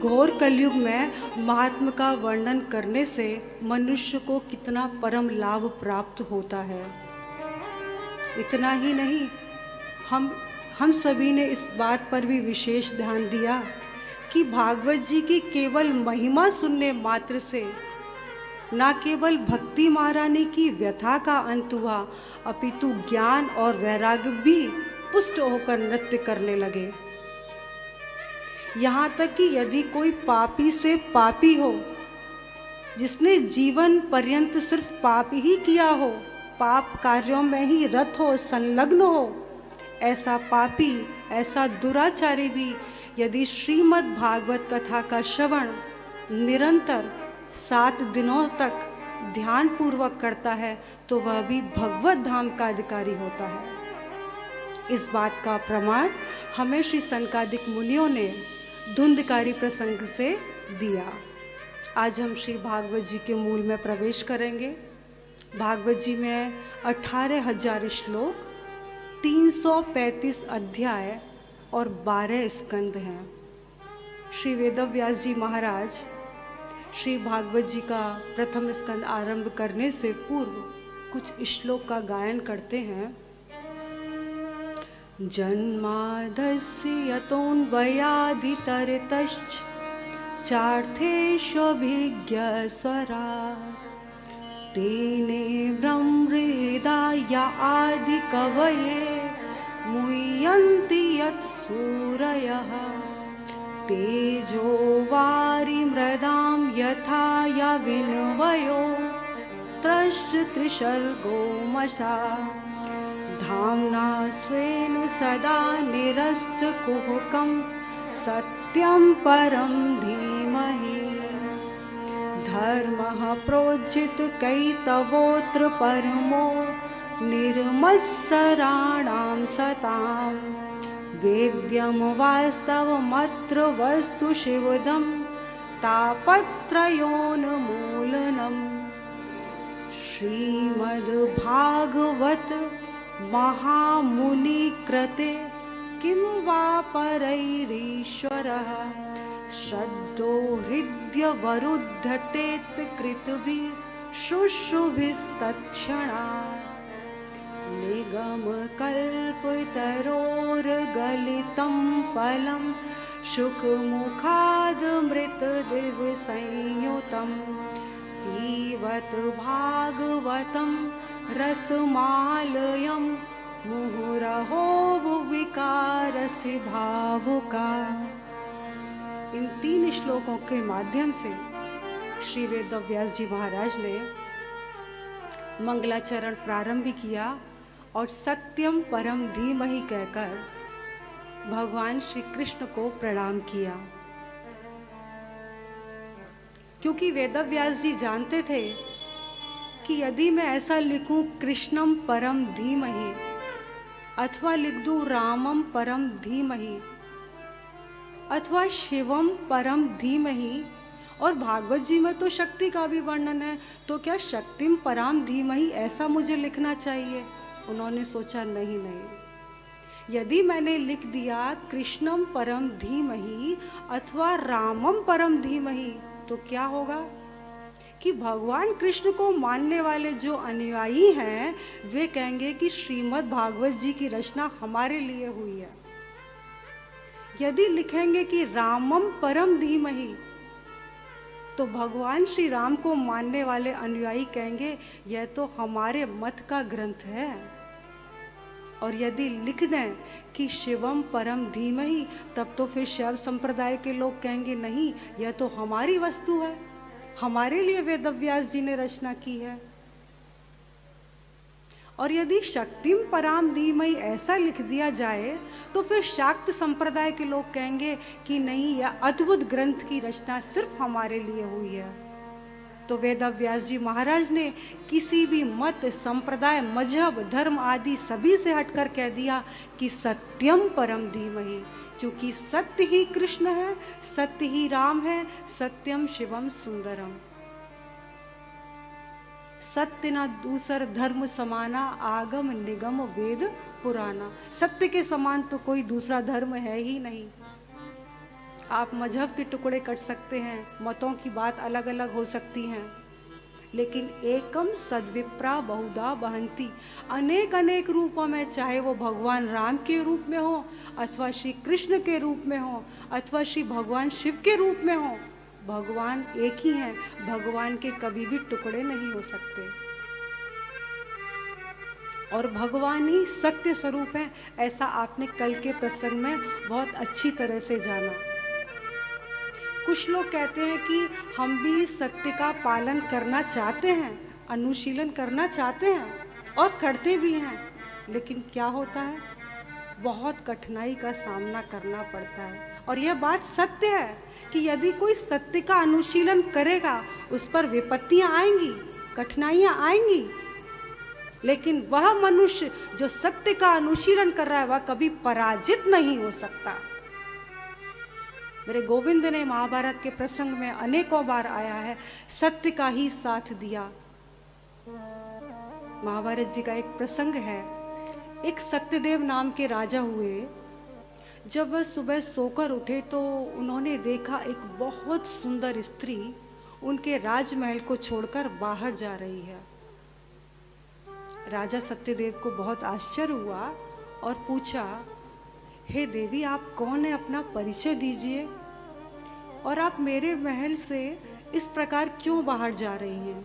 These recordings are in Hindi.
घोर कलयुग में महात्मा का वर्णन करने से मनुष्य को कितना परम लाभ प्राप्त होता है। इतना ही नहीं, हम सभी ने इस बात पर भी विशेष ध्यान दिया कि भागवत जी की केवल महिमा सुनने मात्र से न केवल भक्ति महारानी की व्यथा का अंत हुआ, अपितु ज्ञान और वैराग्य भी पुष्ट होकर नृत्य करने लगे। यहाँ तक कि यदि कोई पापी से पापी हो, जिसने जीवन पर्यंत सिर्फ पाप ही किया हो, पाप कार्यों में ही रत हो, संलग्न हो, ऐसा पापी, ऐसा दुराचारी भी यदि श्रीमद् भागवत कथा का श्रवण निरंतर 7 दिनों तक ध्यान पूर्वक करता है तो वह भी भगवत धाम का अधिकारी होता है। इस बात का प्रमाण हमें श्री सनकादिक मुनियों ने धुंधकारी प्रसंग से दिया। आज हम श्री भागवत जी के मूल में प्रवेश करेंगे। भागवत जी में 18,000 श्लोक, 335 अध्याय और 12 स्कंद हैं। श्री वेदव्यास जी महाराज श्री भागवत जी का प्रथम स्कंद आरंभ करने से पूर्व कुछ श्लोक का गायन करते हैं। जन्मादस्य यतोऽन्वयादितरतश्च चार्थेष्वभिज्ञस्वराट् तेने ब्रह्महृदाय आदिकवये मुह्यन्ति यत्सूरयः तेजो वारिमृदां यथा विनिमयो त्रिसर्गो मशा धाम्ना स्वेन सदा निरस्तकुहकं सत्यं परं धीमहि धर्मः प्रोज्झितकैतवोऽत्र परमो निर्मत्सराणां सतां वेद्यं वास्तवमत्र वस्तु शिवदं तापत्रयोन्मूलनम् श्रीमद्भागवत महामुनि कृते किं वा परैरीश्वरः श्रद्धो हृद्यवरुध्यतेत कृतभिः शुश्रूभिस्तत्क्षणात् निगमकल्पतरोर्गलितं फलं शुकमुखादमृतदिव्यसंयुतं पीबत भागवतं रसमालयं मुहुरहो विकारस्य भावुका। इन 3 श्लोकों के माध्यम से श्री वेदव्यास जी महाराज ने मंगलाचरण प्रारंभ किया और सत्यम परम धीमहि कहकर भगवान श्री कृष्ण को प्रणाम किया। क्योंकि वेदव्यास जी जानते थे कि यदि मैं ऐसा लिखूं कृष्णम परम धीमहि अथवा लिख दूं रामम परम धीमहि अथवा शिवम परम धीमहि, और भागवत जी में तो शक्ति का भी वर्णन है, तो क्या शक्तिम पराम धीमहि ऐसा मुझे लिखना चाहिए? उन्होंने सोचा नहीं, यदि मैंने लिख दिया कृष्णम परम धीमहि अथवा रामम परम धीमहि तो क्या होगा कि भगवान कृष्ण को मानने वाले जो अनुयायी हैं वे कहेंगे कि श्रीमद् भागवत जी की रचना हमारे लिए हुई है। यदि लिखेंगे कि रामम परम धीमहि तो भगवान श्री राम को मानने वाले अनुयायी कहेंगे यह तो हमारे मत का ग्रंथ है। और यदि लिख दें कि शिवम परम धीमहि तब तो फिर शैव संप्रदाय के लोग कहेंगे नहीं, यह तो हमारी वस्तु है, हमारे लिए वेदव्यास जी ने रचना की है। और यदि शक्तिम पराम धीमहि ऐसा लिख दिया जाए तो फिर शाक्त संप्रदाय के लोग कहेंगे कि नहीं, यह अद्भुत ग्रंथ की रचना सिर्फ हमारे लिए हुई है। तो वेदव्यास जी महाराज ने किसी भी मत, संप्रदाय, मजहब, धर्म आदि सभी से हटकर कह दिया कि सत्यम परम धीमहि, क्योंकि सत्य ही कृष्ण है, सत्य ही राम है, सत्यम शिवम सुंदरम। सत्य न दूसर धर्म समाना, आगम निगम वेद पुराना। सत्य के समान तो कोई दूसरा धर्म है ही नहीं। आप मजहब के टुकड़े कर सकते हैं, मतों की बात अलग अलग हो सकती हैं, लेकिन एकम सद्विप्रा बहुधा वहंती, अनेक अनेक रूपों में, चाहे वो भगवान राम के रूप में हो, अथवा श्री कृष्ण के रूप में हो, अथवा श्री भगवान शिव के रूप में हो, भगवान एक ही हैं। भगवान के कभी भी टुकड़े नहीं हो सकते और भगवान ही सत्य स्वरूप है। ऐसा आपने कल के प्रसंग में बहुत अच्छी तरह से जाना। कुछ लोग कहते हैं कि हम भी सत्य का पालन करना चाहते हैं, अनुशीलन करना चाहते हैं और करते भी हैं, लेकिन क्या होता है, बहुत कठिनाई का सामना करना पड़ता है। और यह बात सत्य है कि यदि कोई सत्य का अनुशीलन करेगा, उस पर विपत्तियां आएंगी, कठिनाइयां आएंगी, लेकिन वह मनुष्य जो सत्य का अनुशीलन कर रहा है वह कभी पराजित नहीं हो सकता। मेरे गोविंद ने महाभारत के प्रसंग में अनेकों बार आया है, सत्य का ही साथ दिया। महाभारत जी का एक प्रसंग है, एक सत्यदेव नाम के राजा हुए। जब वह सुबह सोकर उठे तो उन्होंने देखा एक बहुत सुंदर स्त्री उनके राजमहल को छोड़कर बाहर जा रही है। राजा सत्यदेव को बहुत आश्चर्य हुआ और पूछा, हे देवी, आप कौन है, अपना परिचय दीजिए और आप मेरे महल से इस प्रकार क्यों बाहर जा रही हैं?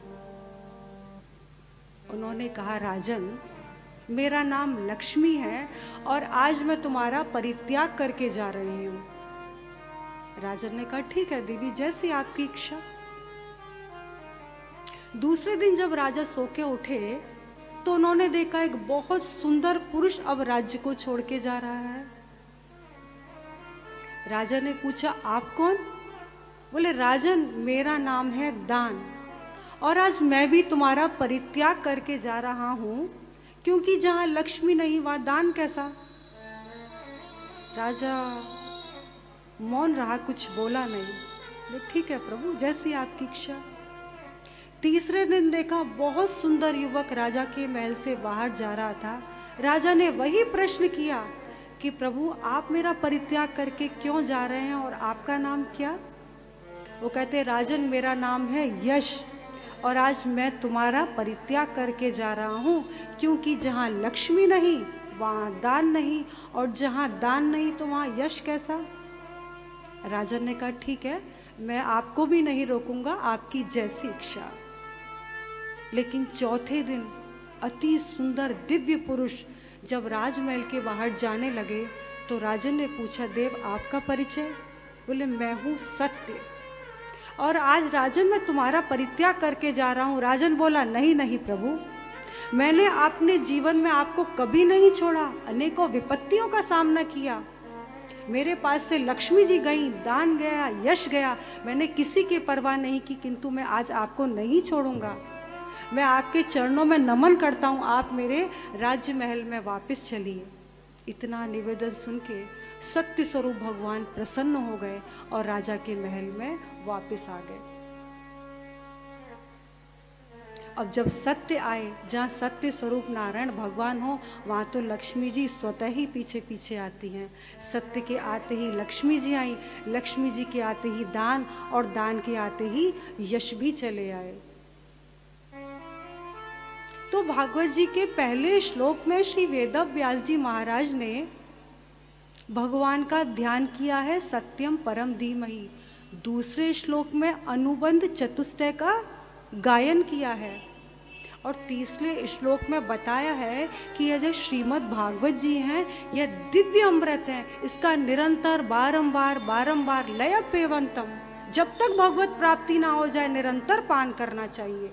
उन्होंने कहा, राजन, मेरा नाम लक्ष्मी है और आज मैं तुम्हारा परित्याग करके जा रही हूं। राजन ने कहा, ठीक है देवी, जैसी आपकी इच्छा। दूसरे दिन जब राजा सो के उठे तो उन्होंने देखा एक बहुत सुंदर पुरुष अब राज्य को छोड़ के जा रहा है। राजा ने पूछा, आप कौन? बोले, राजन, मेरा नाम है दान और आज मैं भी तुम्हारा परित्याग करके जा रहा हूं, क्योंकि जहां लक्ष्मी नहीं वहां दान कैसा। राजा मौन रहा, कुछ बोला नहीं। बोले, ठीक है प्रभु, जैसी आपकी इच्छा। तीसरे दिन देखा बहुत सुंदर युवक राजा के महल से बाहर जा रहा था। राजा ने वही प्रश्न किया कि प्रभु, आप मेरा परित्याग करके क्यों जा रहे हैं और आपका नाम क्या? वो कहते, राजन, मेरा नाम है यश और आज मैं तुम्हारा परित्याग करके जा रहा हूं, क्योंकि जहां लक्ष्मी नहीं वहां दान नहीं और जहां दान नहीं तो वहां यश कैसा। राजन ने कहा, ठीक है, मैं आपको भी नहीं रोकूंगा, आपकी जैसी इच्छा। लेकिन चौथे दिन अति सुंदर दिव्य पुरुष जब राजमहल के बाहर जाने लगे तो राजन ने पूछा, देव, आपका परिचय? बोले, मैं हूं सत्य और आज राजन मैं तुम्हारा परित्याग करके जा रहा हूं। राजन बोला, नहीं नहीं प्रभु, मैंने अपने जीवन में आपको कभी नहीं छोड़ा, अनेकों विपत्तियों का सामना किया। मेरे पास से लक्ष्मी जी गई, दान गया, यश गया, मैंने किसी की परवाह नहीं की, किंतु मैं आज आपको नहीं छोड़ूंगा। मैं आपके चरणों में नमन करता हूँ, आप मेरे राज्य महल में वापस चलिए। इतना निवेदन सुन के सत्य स्वरूप भगवान प्रसन्न हो गए और राजा के महल में वापस आ गए। अब जब सत्य आए, जहाँ सत्य स्वरूप नारायण भगवान हो, वहाँ तो लक्ष्मी जी स्वतः ही पीछे पीछे आती हैं। सत्य के आते ही लक्ष्मी जी आई, लक्ष्मी जी के आते ही दान और दान के आते ही यश भी चले आए। तो भागवत जी के पहले श्लोक में श्री वेदव्यास जी महाराज ने भगवान का ध्यान किया है, सत्यम परम धीमहि। दूसरे श्लोक में अनुबंध चतुष्टय का गायन किया है और तीसरे श्लोक में बताया है कि यह जो श्रीमद् भागवत जी हैं, यह दिव्य अमृत है, इसका निरंतर बारंबार बारंबार लय पेवंतम, जब तक भगवत प्राप्ति ना हो जाए निरंतर पान करना चाहिए।